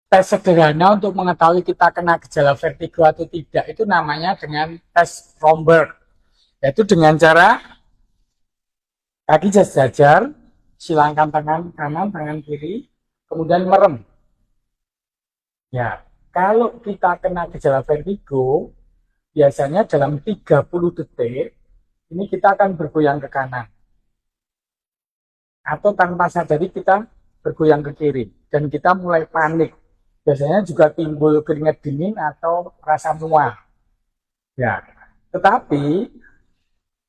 tes sederhana untuk mengetahui kita kena gejala vertigo atau tidak itu namanya dengan tes Romberg, yaitu dengan cara kaki sejajar, silangkan tangan kanan, tangan kiri, kemudian merem. Ya, kalau kita kena gejala vertigo, biasanya dalam 30 detik ini kita akan bergoyang ke kanan atau tanpa sadari kita bergoyang ke kiri dan kita mulai panik. Biasanya juga timbul keringat dingin atau rasa mual. Ya, tetapi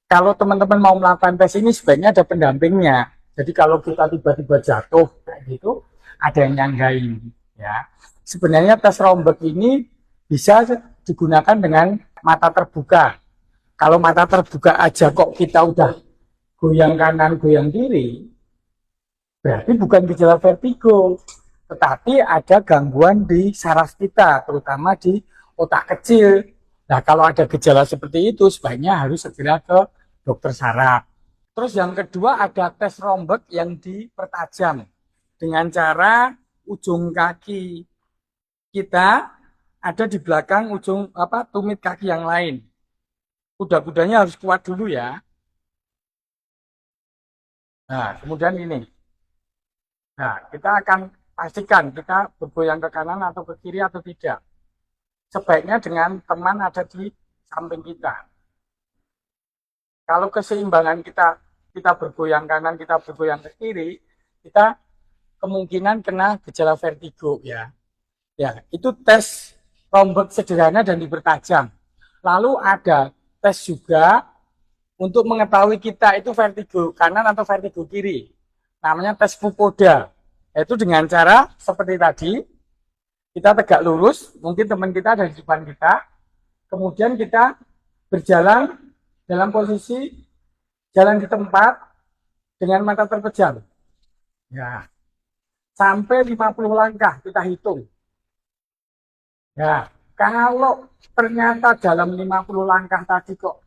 kalau teman-teman mau melakukan tes ini sebaiknya ada pendampingnya. Jadi kalau kita tiba-tiba jatuh kayak gitu, ada yang nyanggain. Ya, sebenarnya tes Romberg ini bisa digunakan dengan mata terbuka. Kalau mata terbuka aja kok kita udah goyang kanan, goyang kiri, berarti bukan gejala vertigo, tetapi ada gangguan di saraf kita, terutama di otak kecil. Nah, kalau ada gejala seperti itu, sebaiknya harus segera ke dokter saraf. Terus yang kedua ada tes Romberg yang dipertajam dengan cara ujung kaki kita ada di belakang ujung tumit kaki yang lain. Kuda-kudanya harus kuat dulu ya. Nah, kemudian ini. Nah, kita akan pastikan kita bergoyang ke kanan atau ke kiri atau tidak. Sebaiknya dengan teman ada di samping kita. Kalau keseimbangan kita bergoyang kanan, kita bergoyang ke kiri, kita kemungkinan kena gejala vertigo ya. Ya, itu tes Romberg sederhana dan dipertajam. Lalu ada tes juga untuk mengetahui kita itu vertigo kanan atau vertigo kiri. Namanya tes Fukuda. Yaitu dengan cara seperti tadi, kita tegak lurus, mungkin teman kita ada di depan kita, kemudian kita berjalan dalam posisi jalan di tempat dengan mata terpejam. Ya, sampai 50 langkah kita hitung. Ya, kalau ternyata dalam 50 langkah tadi kok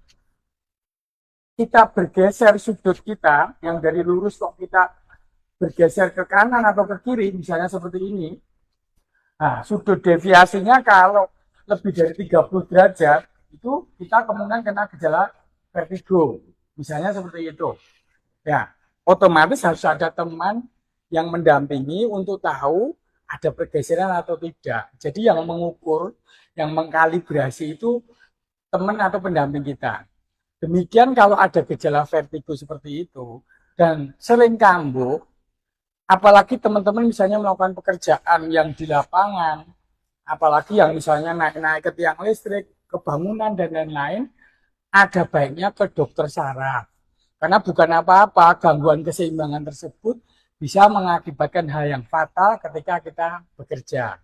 kita bergeser sudut kita, yang dari lurus kok kita bergeser ke kanan atau ke kiri, misalnya seperti ini. Nah, sudut deviasinya kalau lebih dari 30 derajat, itu kita kemungkinan kena gejala vertigo. Misalnya seperti itu. Ya, otomatis harus ada teman yang mendampingi untuk tahu ada pergeseran atau tidak. Jadi yang mengukur, yang mengkalibrasi itu teman atau pendamping kita. Demikian kalau ada gejala vertigo seperti itu dan sering kambuh, apalagi teman-teman misalnya melakukan pekerjaan yang di lapangan, apalagi yang misalnya naik-naik ke tiang listrik, ke bangunan dan lain-lain, ada baiknya ke dokter saraf. Karena bukan apa-apa, gangguan keseimbangan tersebut bisa mengakibatkan hal yang fatal ketika kita bekerja.